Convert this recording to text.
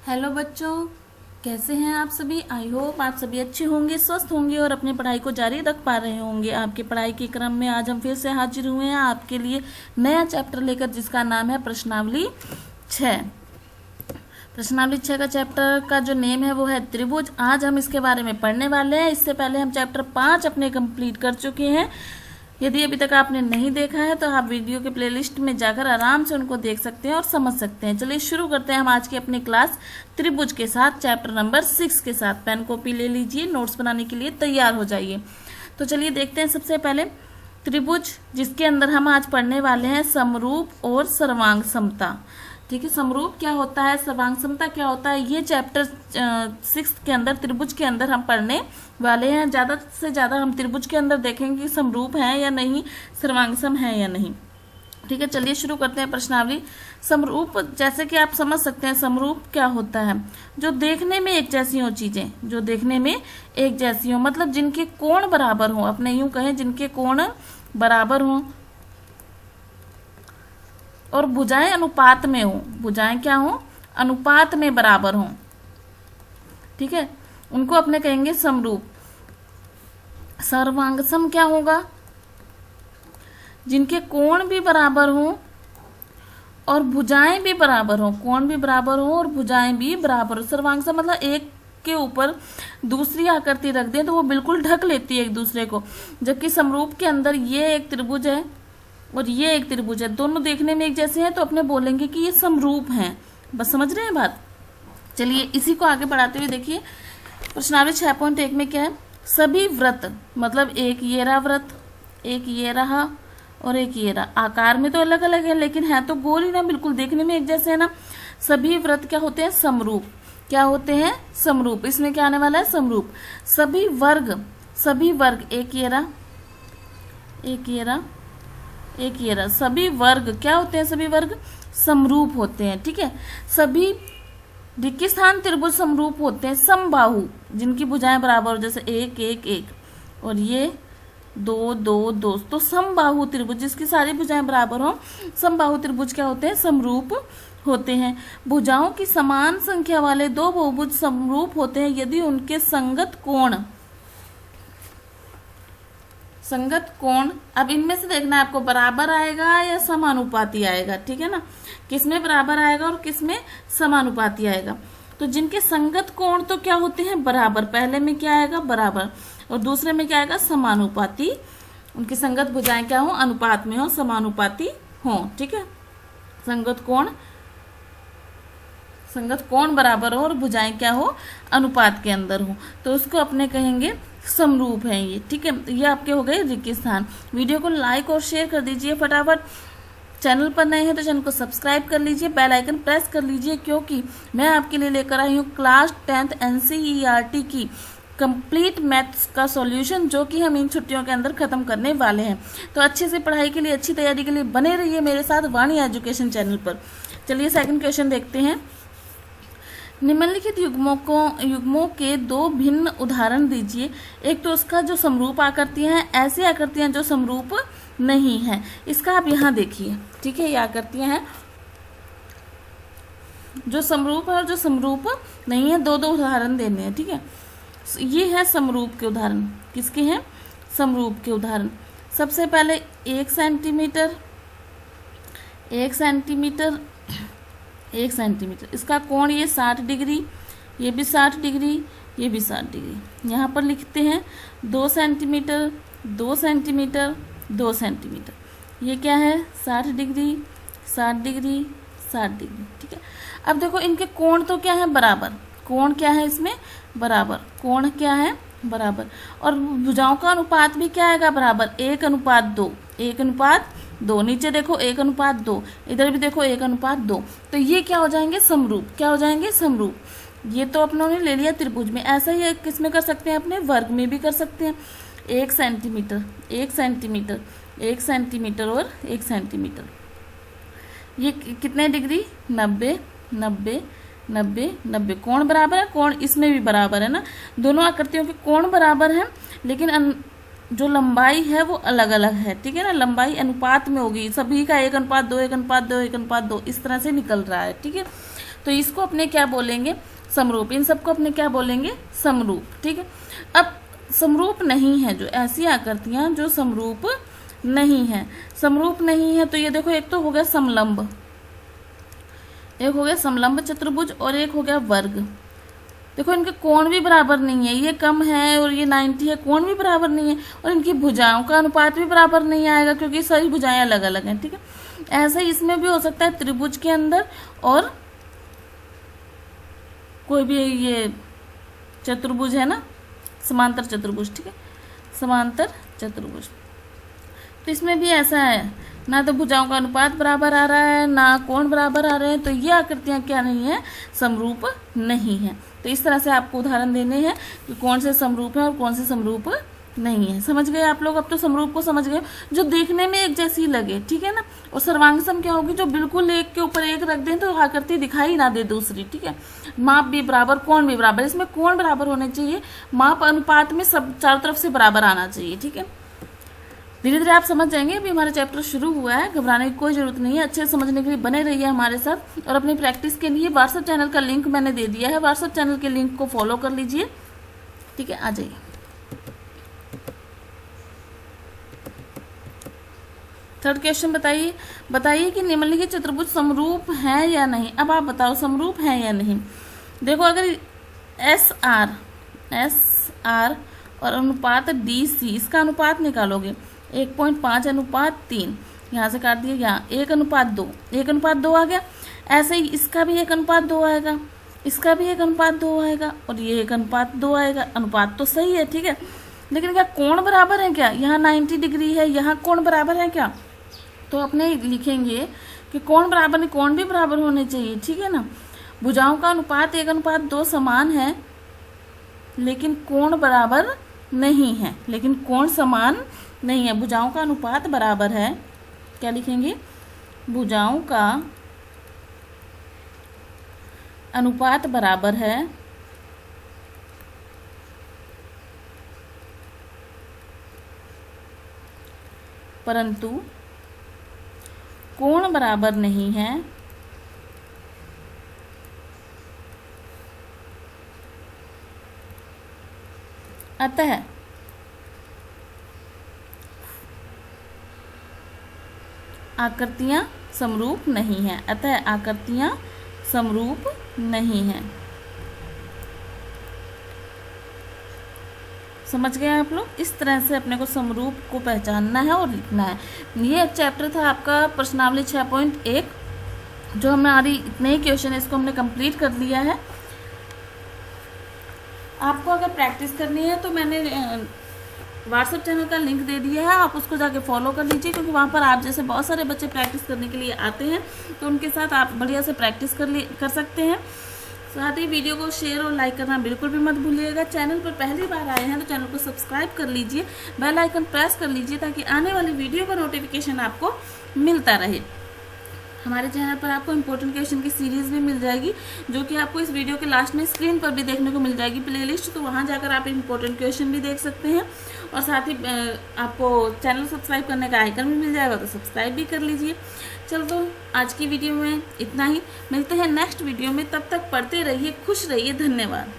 Hello बच्चों, कैसे हैं आप सभी। आई होप आप सभी अच्छे होंगे, स्वस्थ होंगे और अपनी पढ़ाई को जारी रख पा रहे होंगे। आपकी पढ़ाई के क्रम में आज हम फिर से हाजिर हुए हैं आपके लिए नया चैप्टर लेकर, जिसका नाम है प्रश्नावली 6। प्रश्नावली 6 का चैप्टर का जो नेम है वो है त्रिभुज। आज हम इसके बारे में पढ़ने वाले हैं। इससे पहले हम चैप्टर 5 अपने कंप्लीट कर चुके हैं। यदि अभी तक आपने नहीं देखा है तो आप वीडियो के प्लेलिस्ट में जाकर आराम से उनको देख सकते हैं और समझ सकते हैं। चलिए शुरू करते हैं हम आज की अपनी क्लास त्रिभुज के साथ, चैप्टर नंबर 6 के साथ। पेन कॉपी ले लीजिए, नोट्स बनाने के लिए तैयार हो जाइए। तो चलिए देखते हैं सबसे पहले त्रिभुज, जिसके अंदर हम आज पढ़ने वाले हैं समरूप और सर्वांग समता। ठीक है, समरूप क्या होता है, सर्वांग समता क्या होता है, ये चैप्टर 6 के अंदर त्रिभुज के अंदर हम पढ़ने वाले हैं। ज़्यादा से ज़्यादा हम त्रिभुज के अंदर देखेंगे कि समरूप है या नहीं, सर्वांगसम है या नहीं। ठीक है, चलिए शुरू करते हैं प्रश्नावली। समरूप, जैसे कि आप समझ सकते हैं, समरूप क्या होता है, जो देखने में एक जैसी हो चीज़ें, जो देखने में एक जैसी हो, मतलब जिनके कोण बराबर हो। अपने यूं कहें, जिनके कोण बराबर हो और भुजाएं अनुपात में हो। भुजाएं क्या हो, अनुपात में बराबर हो। ठीक है, उनको अपने कहेंगे समरूप। सर्वांगसम क्या होगा, जिनके कोण भी बराबर हो और भुजाएं भी बराबर हो। कोण भी बराबर हो और भुजाएं भी बराबर हो। सर्वांगसम मतलब एक के ऊपर दूसरी आकृति रख दें तो वो बिल्कुल ढक लेती है एक दूसरे को। जबकि समरूप के अंदर ये एक त्रिभुज है और ये एक त्रिभुज है, दोनों देखने में एक जैसे हैं, तो अपने बोलेंगे कि ये समरूप हैं। बस समझ रहे हैं बात। चलिए इसी को आगे बढ़ाते हुए देखिए, प्रश्नावली 6.1 में क्या है, सभी व्रत, मतलब एक ये रहा व्रत, एक ये रहा और एक ये रहा। आकार में तो अलग अलग है लेकिन है तो गोल ही ना, बिल्कुल देखने में एक जैसे है ना। सभी व्रत क्या होते हैं, समरूप। क्या होते हैं, समरूप। इसमें क्या आने वाला है, समरूप। सभी वर्ग, सभी वर्ग, एक ये रहा, एक ये रहा, एक ये रहा। सभी वर्ग क्या होते हैं, सभी वर्ग समरूप होते हैं। ठीक है, सभी रिक्ति स्थान त्रिभुज समरूप होते हैं। समबाहु, जिनकी भुजाएं बराबर हो, जैसे एक एक एक और ये दो दो दो, तो समबाहु त्रिभुज, जिसकी सारी भुजाएं बराबर हो, समबाहु त्रिभुज क्या होते हैं, समरूप होते हैं। भुजाओं की समान संख्या वाले दो बहुभुज समरूप होते हैं यदि उनके संगत कोण, संगत कोण, अब इनमें से देखना है आपको, बराबर आएगा या समानुपाती आएगा। ठीक है ना, किसमें बराबर आएगा और किसमें समानुपाती आएगा। तो जिनके संगत कोण तो क्या होते हैं, बराबर। पहले में क्या आएगा, बराबर, और दूसरे में क्या आएगा, समानुपाती। उनकी संगत भुजाएं क्या हो, अनुपात में हो, समानुपाती हो। ठीक है, संगत कोण, संगत कोण बराबर हो और भुजाएं क्या हो, अनुपात के अंदर हो, तो उसको अपने कहेंगे समरूप है ये। ठीक है, ये आपके हो गए रिक्ति स्थान। वीडियो को लाइक और शेयर कर दीजिए फटाफट। चैनल पर नए हैं तो चैनल को सब्सक्राइब कर लीजिए, बेल आइकन प्रेस कर लीजिए, क्योंकि मैं आपके लिए लेकर आई हूँ क्लास 10th NCERT की कंप्लीट मैथ्स का सॉल्यूशन, जो कि हम इन छुट्टियों के अंदर खत्म करने वाले हैं। तो अच्छे से पढ़ाई के लिए, अच्छी तैयारी के लिए बने रहिए मेरे साथ वाणी एजुकेशन चैनल पर। चलिए सेकंड क्वेश्चन देखते हैं। निम्नलिखित युग्मों के दो भिन्न उदाहरण दीजिए। एक तो उसका जो समरूप आकृतियां हैं, ऐसी आकृतियां जो समरूप नहीं है। इसका आप यहाँ देखिए। ठीक है, ये आकृतियां हैं जो समरूप है और जो समरूप नहीं है। दो दो उदाहरण देने हैं। ठीक है, ये है समरूप के उदाहरण। किसके हैं, समरूप के उदाहरण। सबसे पहले 1 सेंटीमीटर, 1 सेंटीमीटर, 1 सेंटीमीटर, इसका कोण ये 60 डिग्री, ये भी 60 डिग्री, ये भी 60 डिग्री। यहाँ पर लिखते हैं 2 सेंटीमीटर, 2 सेंटीमीटर, 2 सेंटीमीटर। ये क्या है, 60 डिग्री, 60 डिग्री, 60 डिग्री। ठीक है, अब देखो इनके कोण तो क्या है, बराबर। कोण क्या है इसमें, बराबर। कोण क्या है, बराबर। और भुजाओं का अनुपात भी क्या आएगा, बराबर। 1:2, 1:2। नीचे देखो 1:2, इधर भी देखो 1:2। तो ये क्या हो जाएंगे, समरूप। क्या हो जाएंगे, समरूप। ये तो अपनों ने ले लिया त्रिभुज में। ऐसा ही किस में कर सकते हैं, अपने वर्ग में भी कर सकते हैं। 1 सेंटीमीटर, 1 सेंटीमीटर, 1 सेंटीमीटर और 1 सेंटीमीटर। ये कितने डिग्री, 90, 90, 90, 90। कोण बराबर है, कोण इसमें भी बराबर है ना। दोनों आकृतियों के कोण बराबर हैं, लेकिन जो लंबाई है वो अलग अलग है। ठीक है ना, लंबाई अनुपात में होगी। सभी का 1:2, 1:2, 1:2, इस तरह से निकल रहा है। ठीक है, तो इसको अपने क्या बोलेंगे, समरूप। इन सबको अपने क्या बोलेंगे, समरूप। ठीक है, अब समरूप नहीं है जो ऐसी आकृतियां जो समरूप नहीं है, समरूप नहीं है, तो ये देखो, एक तो हो गया समलंब, एक हो गया समलंब चतुर्भुज, और एक हो गया वर्ग। देखो इनके कोण भी बराबर नहीं है, ये कम है और ये 90 है, कोण भी बराबर नहीं है, और इनकी भुजाओं का अनुपात भी बराबर नहीं आएगा क्योंकि सारी भुजाएं अलग अलग हैं। ठीक है, ऐसा ही इसमें भी हो सकता है त्रिभुज के अंदर और कोई भी ये चतुर्भुज है ना, समांतर चतुर्भुज। ठीक है, समांतर चतुर्भुज, तो इसमें भी ऐसा है, ना तो भुजाओं का अनुपात बराबर आ रहा है, ना कोण बराबर आ रहे हैं, तो ये आकृतियां क्या नहीं है, समरूप नहीं है। तो इस तरह से आपको उदाहरण देने हैं कि कौन से समरूप है और कौन से समरूप नहीं है। समझ गए आप लोग? अब तो समरूप को समझ गए, जो देखने में एक जैसी लगे। ठीक है ना, और सर्वांग सम क्या होगी, जो बिल्कुल एक के ऊपर एक रख दें तो आकृति दिखाई ना दे दूसरी। ठीक है, माप भी बराबर, कोण भी बराबर, इसमें कोण बराबर होने चाहिए, माप अनुपात में सब चारों तरफ से बराबर आना चाहिए। ठीक है, धीरे धीरे आप समझ जाएंगे। अभी हमारा चैप्टर शुरू हुआ है, घबराने की कोई जरूरत नहीं है। अच्छे से समझने के लिए बने रहिए हमारे साथ, और अपनी प्रैक्टिस के लिए व्हाट्सएप चैनल का लिंक मैंने दे दिया है, व्हाट्सएप चैनल के लिंक को फॉलो कर लीजिए। ठीक है, आ जाइए। थर्ड क्वेश्चन बताइए कि निम्नलिखित चतुर्भुज समरूप है या नहीं। अब आप बताओ समरूप है या नहीं। देखो, अगर एस आर और अनुपात डी सी, इसका अनुपात निकालोगे 1.5 अनुपात 3, यहाँ से काट दिया, यहाँ 1:2, 1:2 आ गया। ऐसे ही इसका भी 1:2 आएगा, इसका भी 1:2 आएगा, और ये 1:2 आएगा। अनुपात तो सही है। ठीक है, लेकिन क्या कोण बराबर है क्या? यहाँ 90 डिग्री है, यहाँ कोण बराबर है क्या? तो अपने लिखेंगे कि कोण बराबर नहीं, कोण भी बराबर होने चाहिए। ठीक है ना, भुजाओं का अनुपात 1:2 समान है, लेकिन कोण बराबर नहीं है, लेकिन कोण समान नहीं है। भुजाओं का अनुपात बराबर है, क्या लिखेंगे, भुजाओं का अनुपात बराबर है, परंतु कोण बराबर नहीं है, अतः आकृतियां समरूप नहीं हैं, अतः आकृतियां समरूप नहीं हैं। समझ गए आप लोग? इस तरह से अपने को समरूप को पहचानना है और लिखना है। ये चैप्टर था आपका प्रश्नावली 6.1, जो हमारी इतने ही क्वेश्चन है, इसको हमने कंप्लीट कर लिया है। आपको अगर प्रैक्टिस करनी है तो मैंने व्हाट्सएप चैनल का लिंक दे दिया है, आप उसको जाके फॉलो कर लीजिए, क्योंकि वहाँ पर आप जैसे बहुत सारे बच्चे प्रैक्टिस करने के लिए आते हैं, तो उनके साथ आप बढ़िया से प्रैक्टिस कर सकते हैं। साथ ही वीडियो को शेयर और लाइक करना बिल्कुल भी मत भूलिएगा। चैनल पर पहली बार आए हैं तो चैनल को सब्सक्राइब कर लीजिए, बेल आइकन प्रेस कर लीजिए, ताकि आने वाली वीडियो का नोटिफिकेशन आपको मिलता रहे। हमारे चैनल पर आपको इंपॉर्टेंट क्वेश्चन की सीरीज़ भी मिल जाएगी, जो कि आपको इस वीडियो के लास्ट में स्क्रीन पर भी देखने को मिल जाएगी प्लेलिस्ट, तो वहाँ जाकर आप इंपॉर्टेंट क्वेश्चन भी देख सकते हैं। और साथ ही आपको चैनल सब्सक्राइब करने का आइकन भी मिल जाएगा, तो सब्सक्राइब भी कर लीजिए। चलो, तो आज की वीडियो में इतना ही, मिलते हैं नेक्स्ट वीडियो में। तब तक पढ़ते रहिए, खुश रहिए, धन्यवाद।